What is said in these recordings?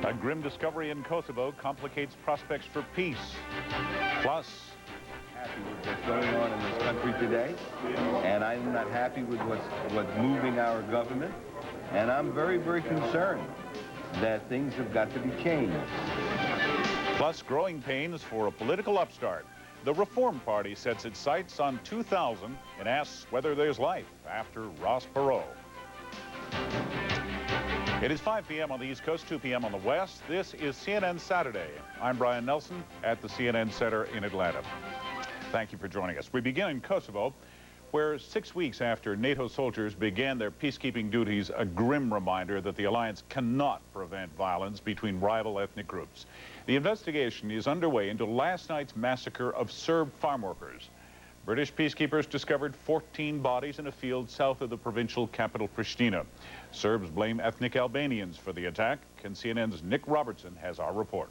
A grim discovery in Kosovo complicates prospects for peace. Plus, happy with what's going on in this country today, and I'm not happy with what's moving our government, and I'm very, very concerned that things have got to be changed. Plus, growing pains for a political upstart. The Reform Party sets its sights on 2000 and asks whether there's life after Ross Perot. It is 5 p.m. on the East Coast, 2 p.m. on the West. This is CNN Saturday. I'm Brian Nelson at the CNN Center in Atlanta. Thank you for joining us. We begin in Kosovo, where 6 weeks after NATO soldiers began their peacekeeping duties, a grim reminder that the alliance cannot prevent violence between rival ethnic groups. The investigation is underway into last night's massacre of Serb farm workers. British peacekeepers discovered 14 bodies in a field south of the provincial capital, Pristina. Serbs blame ethnic Albanians for the attack, and CNN's Nick Robertson has our report.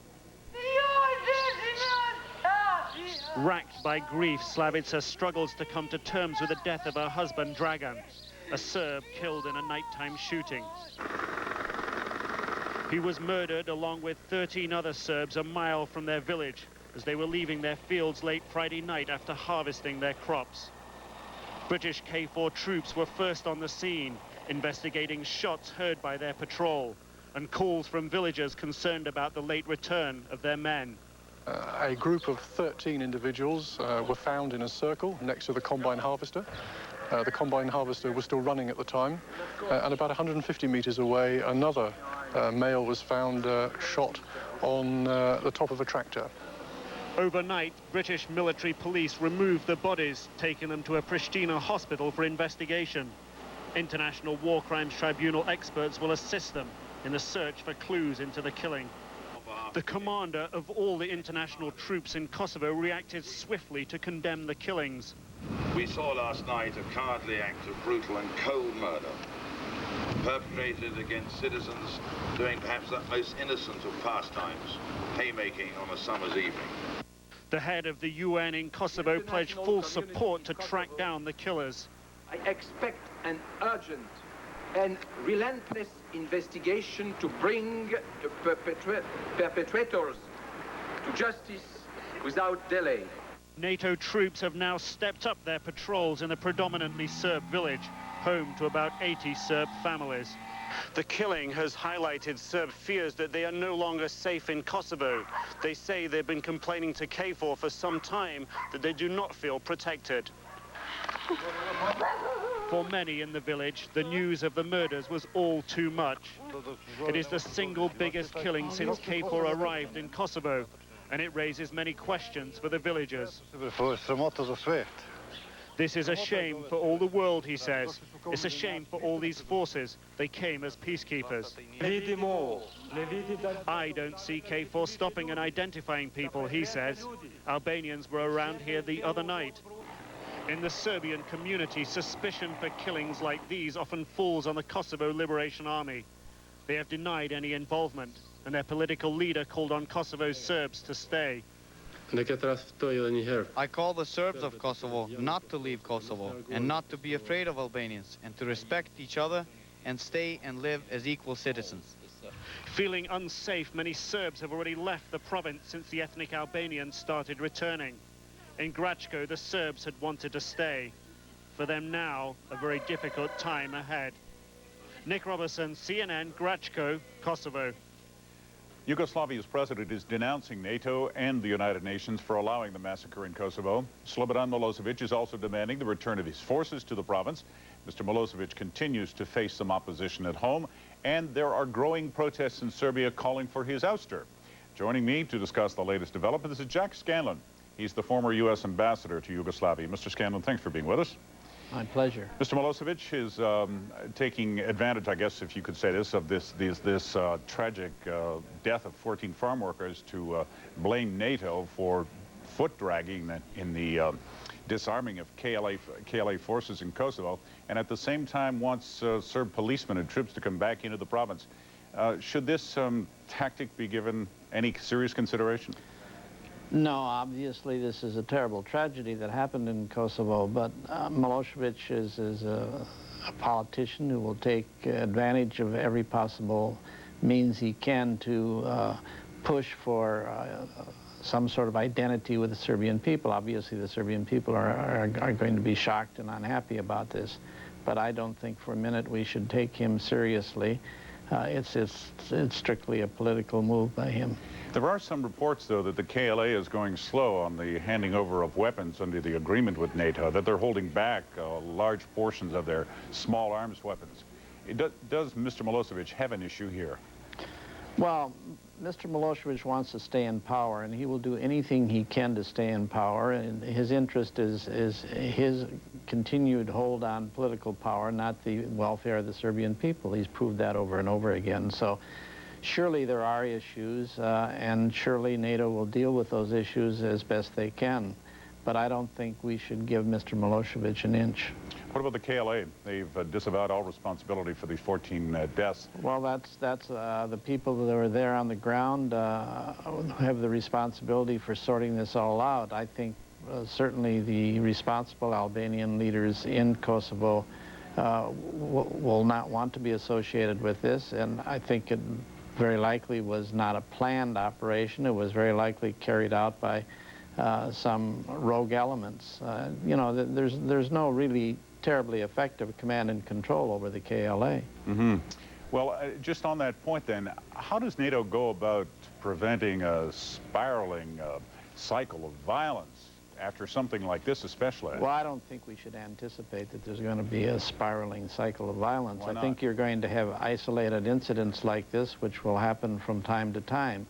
Racked by grief, Slavica struggles to come to terms with the death of her husband, Dragan, a Serb killed in a nighttime shooting. He was murdered along with 13 other Serbs a mile from their village as they were leaving their fields late Friday night after harvesting their crops. British K4 troops were first on the scene, investigating shots heard by their patrol and calls from villagers concerned about the late return of their men. A group of 13 individuals were found in a circle next to the combine harvester. The combine harvester was still running at the time, and about 150 meters away, another male was found shot on the top of a tractor. Overnight, British military police removed the bodies, taking them to a Pristina hospital for investigation. International War Crimes Tribunal experts will assist them in the search for clues into the killing. The commander of all the international troops in Kosovo reacted swiftly to condemn the killings. We saw last night a cowardly act of brutal and cold murder, perpetrated against citizens doing perhaps the most innocent of pastimes, haymaking on a summer's evening. The head of the UN in Kosovo pledged full support to track down the killers. I expect an urgent and relentless investigation to bring the perpetrators to justice without delay. NATO troops have now stepped up their patrols in a predominantly Serb village, home to about 80 Serb families. The killing has highlighted Serb fears that they are no longer safe in Kosovo. They say they've been complaining to KFOR for some time that they do not feel protected. For many in the village, the news of the murders was all too much. It is the single biggest killing since KFOR arrived in Kosovo, and it raises many questions for the villagers. This is a shame for all the world, he says. It's a shame for all these forces. They came as peacekeepers. I don't see KFOR stopping and identifying people, he says. Albanians were around here the other night. In the Serbian community, suspicion for killings like these often falls on the Kosovo Liberation Army. They have denied any involvement, and their political leader called on Kosovo's Serbs to stay. I call the Serbs of Kosovo not to leave Kosovo and not to be afraid of Albanians and to respect each other and stay and live as equal citizens. Feeling unsafe, many Serbs have already left the province since the ethnic Albanians started returning. In Gracko, the Serbs had wanted to stay. For them now, a very difficult time ahead. Nick Robertson, CNN, Gracko, Kosovo. Yugoslavia's president is denouncing NATO and the United Nations for allowing the massacre in Kosovo. Slobodan Milosevic is also demanding the return of his forces to the province. Mr. Milosevic continues to face some opposition at home, and there are growing protests in Serbia calling for his ouster. Joining me to discuss the latest development is Jack Scanlon. He's the former U.S. ambassador to Yugoslavia. Mr. Scanlon, thanks for being with us. My pleasure. Mr. Milosevic is taking advantage, I guess, if you could say this, of this tragic death of 14 farm workers to blame NATO for foot-dragging in the disarming of KLA forces in Kosovo, and at the same time wants Serb policemen and troops to come back into the province. Should this tactic be given any serious consideration? No, obviously this is a terrible tragedy that happened in Kosovo, but Milosevic is a politician who will take advantage of every possible means he can to push for some sort of identity with the Serbian people. Obviously, the Serbian people are going to be shocked and unhappy about this, but I don't think for a minute we should take him seriously. It's strictly a political move by him. There are some reports, though, that the KLA is going slow on the handing over of weapons under the agreement with NATO, that they're holding back large portions of their small arms weapons. Does Mr. Milosevic have an issue here? Well, Mr. Milosevic wants to stay in power, and he will do anything he can to stay in power. And his interest is his continued hold on political power, not the welfare of the Serbian people. He's proved that over and over again. So surely there are issues, and surely NATO will deal with those issues as best they can. But I don't think we should give Mr. Milosevic an inch. What about the KLA? They've disavowed all responsibility for these 14 deaths. Well, that's the people that are there on the ground have the responsibility for sorting this all out. I think certainly the responsible Albanian leaders in Kosovo will not want to be associated with this, and I think it very likely was not a planned operation. It was very likely carried out by some rogue elements. You know, there's no really terribly effective command and control over the KLA. Mm-hmm. Well, just on that point then, how does NATO go about preventing a spiraling cycle of violence after something like this especially? Well, I don't think we should anticipate that there's going to be a spiraling cycle of violence. Why not? I think you're going to have isolated incidents like this, which will happen from time to time.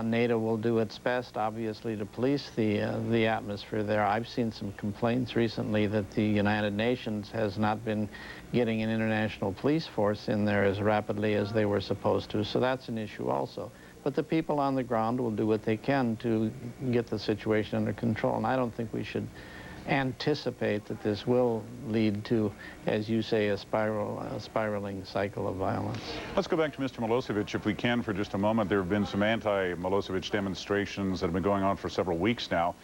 NATO will do its best, obviously, to police the atmosphere there. I've seen some complaints recently that the United Nations has not been getting an international police force in there as rapidly as they were supposed to, so that's an issue also. But the people on the ground will do what they can to get the situation under control, and I don't think we should anticipate that this will lead to, as you say, a spiraling cycle of violence. Let's go back to Mr. Milosevic, if we can, for just a moment. There have been some anti-Milosevic demonstrations that have been going on for several weeks now.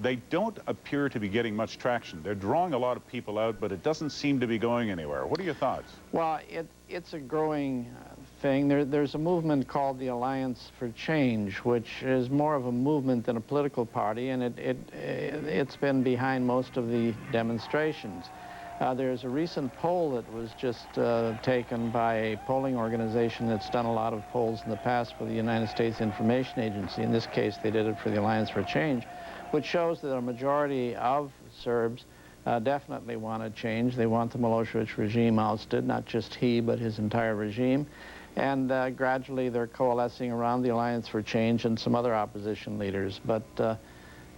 They don't appear to be getting much traction. They're drawing a lot of people out, but it doesn't seem to be going anywhere. What are your thoughts? Well, it's a growing thing. There's a movement called the Alliance for Change, which is more of a movement than a political party, and it's been behind most of the demonstrations. There's a recent poll that was just taken by a polling organization that's done a lot of polls in the past for the United States Information Agency. In this case, they did it for the Alliance for Change, which shows that a majority of Serbs definitely want to change. They want the Milosevic regime ousted, not just he, but his entire regime. And gradually they're coalescing around the Alliance for Change and some other opposition leaders. But,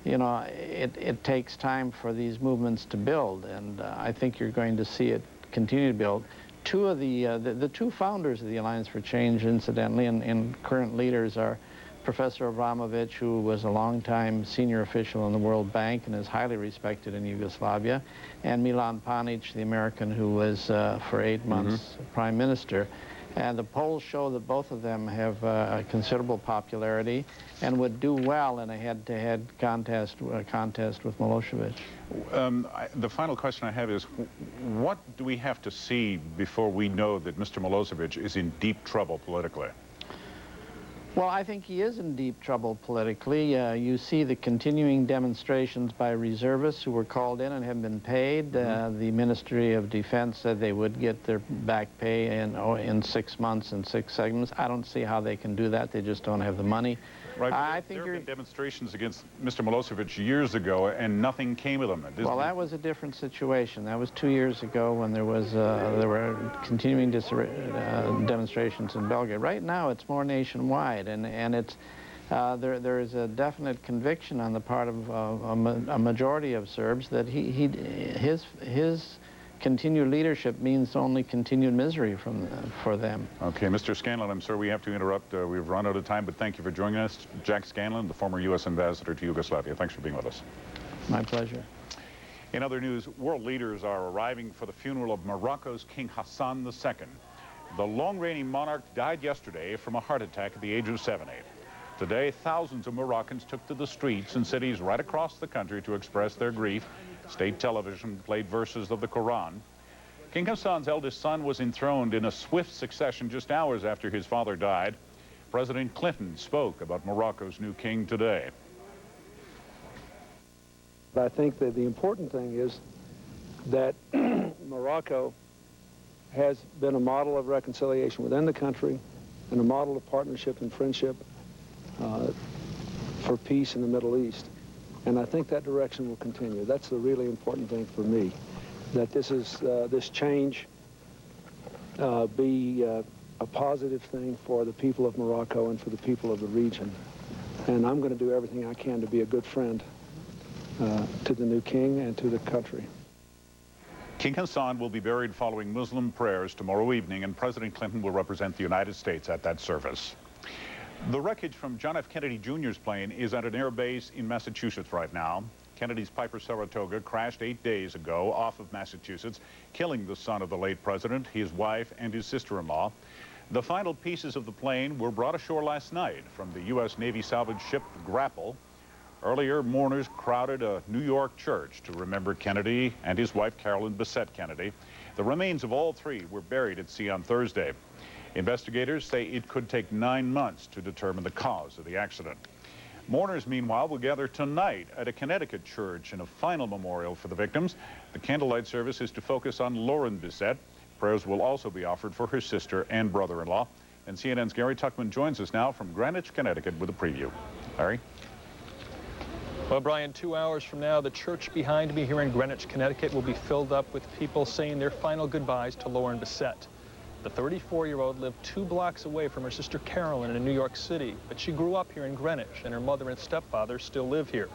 you know, it takes time for these movements to build, and I think you're going to see it continue to build. Two of the two founders of the Alliance for Change, incidentally, and current leaders are Professor Abramovich, who was a long-time senior official in the World Bank and is highly respected in Yugoslavia, and Milan Panic, the American who was for 8 months prime minister. And the polls show that both of them have a considerable popularity and would do well in a head-to-head contest with Milosevic. The final question I have is, what do we have to see before we know that Mr. Milosevic is in deep trouble politically? Well, I think he is in deep trouble politically. You see the continuing demonstrations by reservists who were called in and have been paid. The Ministry of Defense said they would get their back pay in 6 months in 6 segments. I don't see how they can do that. They just don't have the money. Right, there have been demonstrations against Mr. Milosevic years ago, and nothing came of them. Well, that was a different situation. That was 2 years ago when there were continuing demonstrations in Belgrade. Right now, it's more nationwide, and it's there is a definite conviction on the part of a majority of Serbs that his continued leadership means only continued misery for them. Okay, Mr. Scanlon, I'm sorry we have to interrupt. We've run out of time, but thank you for joining us. Jack Scanlon, the former U.S. ambassador to Yugoslavia. Thanks for being with us. My pleasure. In other news, world leaders are arriving for the funeral of Morocco's King Hassan II. The long-reigning monarch died yesterday from a heart attack at the age of 70. Today, thousands of Moroccans took to the streets in cities right across the country to express their grief. State television played verses of the Quran. King Hassan's eldest son was enthroned in a swift succession just hours after his father died. President Clinton spoke about Morocco's new king today. I think that the important thing is that Morocco has been a model of reconciliation within the country and a model of partnership and friendship for peace in the Middle East. And I think that direction will continue. That's the really important thing for me, that this change be a positive thing for the people of Morocco and for the people of the region. And I'm going to do everything I can to be a good friend to the new king and to the country. King Hassan will be buried following Muslim prayers tomorrow evening, and President Clinton will represent the United States at that service. The wreckage from John F. Kennedy Jr.'s plane is at an air base in Massachusetts right now. Kennedy's Piper Saratoga crashed 8 days ago off of Massachusetts, killing the son of the late president, his wife, and his sister-in-law. The final pieces of the plane were brought ashore last night from the U.S. Navy salvage ship Grapple. Earlier, mourners crowded a New York church to remember Kennedy and his wife, Carolyn Bessette Kennedy. The remains of all three were buried at sea on Thursday. Investigators say it could take 9 months to determine the cause of the accident. Mourners, meanwhile, will gather tonight at a Connecticut church in a final memorial for the victims. The candlelight service is to focus on Lauren Bessette. Prayers will also be offered for her sister and brother-in-law. And CNN's Gary Tuchman joins us now from Greenwich, Connecticut with a preview. Larry? Well, Brian, 2 hours from now, the church behind me here in Greenwich, Connecticut will be filled up with people saying their final goodbyes to Lauren Bessette. The 34-year-old lived 2 blocks away from her sister Carolyn in New York City, but she grew up here in Greenwich, and her mother and stepfather still live here.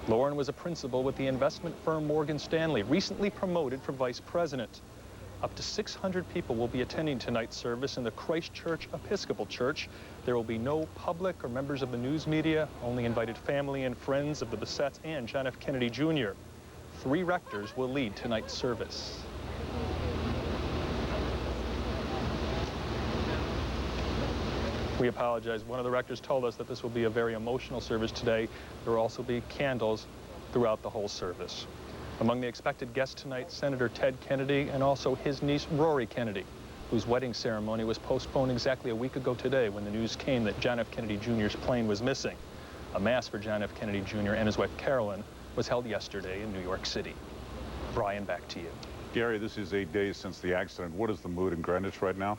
Lauren was a principal with the investment firm Morgan Stanley, recently promoted for vice president. Up to 600 people will be attending tonight's service in the Christ Church Episcopal Church. There will be no public or members of the news media, only invited family and friends of the Bessettes and John F. Kennedy Jr. 3 rectors will lead tonight's service. We apologize. One of the rectors told us that this will be a very emotional service today. There will also be candles throughout the whole service. Among the expected guests tonight, Senator Ted Kennedy and also his niece Rory Kennedy, whose wedding ceremony was postponed exactly a week ago today when the news came that John F. Kennedy Jr.'s plane was missing. A mass for John F. Kennedy Jr. and his wife Carolyn was held yesterday in New York City. Brian, back to you. Gary, this is 8 days since the accident. What is the mood in Greenwich right now?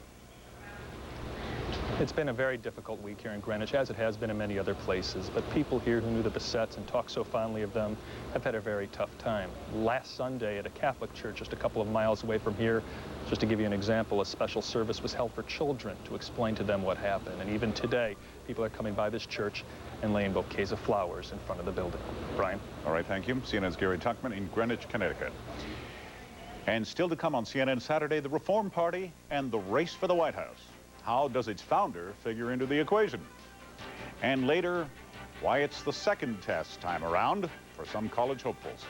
It's been a very difficult week here in Greenwich, as it has been in many other places, but people here who knew the Bessettes and talked so fondly of them have had a very tough time. Last Sunday at a Catholic church just a couple of miles away from here, just to give you an example, a special service was held for children to explain to them what happened. And even today, people are coming by this church and laying bouquets of flowers in front of the building. Brian? All right, thank you. CNN's Gary Tuchman in Greenwich, Connecticut. And still to come on CNN Saturday, the Reform Party and the race for the White House. How does its founder figure into the equation? And later, why it's the second test time around for some college hopefuls.